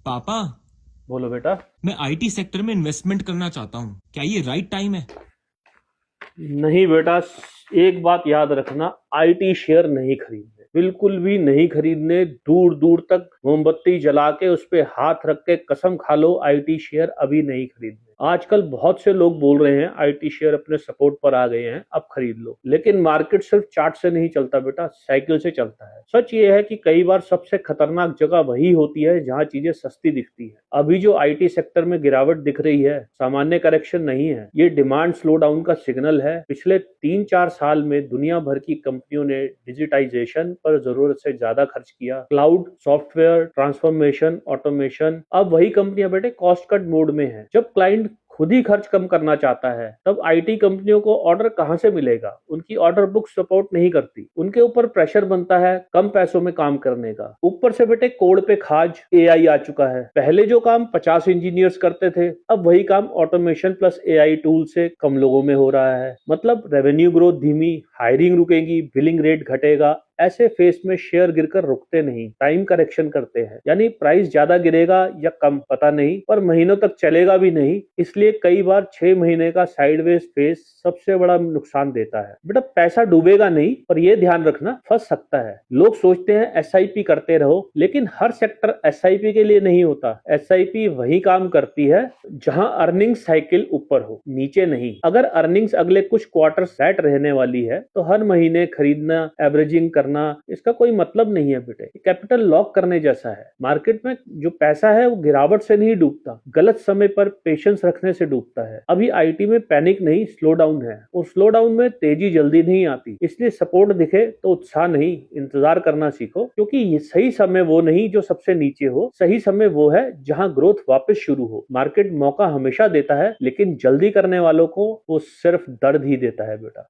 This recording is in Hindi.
पापा, बोलो बेटा। मैं आईटी सेक्टर में इन्वेस्टमेंट करना चाहता हूँ। क्या ये राइट टाइम है? नहीं बेटा, एक बात याद रखना, आईटी शेयर नहीं खरीदने, बिल्कुल भी नहीं खरीदने। दूर दूर तक मोमबत्ती जला के उस पे हाथ रख के कसम खा लो, आईटी शेयर अभी नहीं खरीदने। आजकल बहुत से लोग बोल रहे हैं आईटी शेयर अपने सपोर्ट पर आ गए हैं, अब खरीद लो। लेकिन मार्केट सिर्फ चार्ट से नहीं चलता बेटा, साइकिल से चलता है। सच ये है कि कई बार सबसे खतरनाक जगह वही होती है जहां चीजें सस्ती दिखती है। अभी जो आईटी सेक्टर में गिरावट दिख रही है, सामान्य करेक्शन नहीं है, ये डिमांड स्लो डाउन का सिग्नल है। पिछले 3-4 साल में दुनिया भर की कंपनियों ने डिजिटाइजेशन पर जरूरत से ज्यादा खर्च किया। Cloud, software, transformation, automation. अब वही कंपनियां बेटे कॉस्ट कट मोड में है। जब क्लाइंट खुद ही खर्च कम करना चाहता है, तब आईटी कंपनियों को ऑर्डर कहां से मिलेगा? उनकी ऑर्डर बुक सपोर्ट नहीं करती। उनके ऊपर प्रेशर बनता है कम पैसों में काम करने का। ऊपर से बेटे कोड पे खाज एआई आ चुका है। पहले जो काम 50 इंजीनियर्स करते थे, अब वही काम ऑटोमेशन प्लस एआई टूल से कम लोगों में हो रहा है। मतलब रेवेन्यू ग्रोथ धीमी, हायरिंग रुकेगी, बिलिंग रेट घटेगा। ऐसे फेस में शेयर गिरकर रुकते नहीं, टाइम करेक्शन करते हैं। यानी प्राइस ज्यादा गिरेगा या कम पता नहीं, पर महीनों तक चलेगा भी नहीं। इसलिए कई बार 6 महीने का साइडवेज फेस सबसे बड़ा नुकसान देता है। बेटा पैसा डूबेगा नहीं, पर यह ध्यान रखना फंस सकता है। लोग सोचते हैं एसआईपी करते रहो, लेकिन हर सेक्टर एसआईपी के लिए नहीं होता। एसआईपी वही काम करती है जहां अर्निंग साइकिल ऊपर हो, नीचे नहीं। अगर अर्निंग्स अगले कुछ क्वार्टर सेट रहने वाली है, तो हर महीने खरीदना, एवरेजिंग करना, इसका कोई मतलब नहीं है बेटे। कैपिटल लॉक करने जैसा है। मार्केट में जो पैसा है वो गिरावट से नहीं डूबता, गलत समय पर पेशेंस रखने से डूबता है। अभी आईटी में पैनिक नहीं, स्लो डाउन है, और स्लो डाउन में तेजी जल्दी नहीं आती। इसलिए सपोर्ट दिखे तो उत्साह नहीं, इंतजार करना सीखो। क्योंकि ये सही समय वो नहीं जो सबसे नीचे हो, सही समय वो है जहां ग्रोथ वापस शुरू हो। मार्केट मौका हमेशा देता है, लेकिन जल्दी करने वालों को वो सिर्फ दर्द ही देता है बेटा।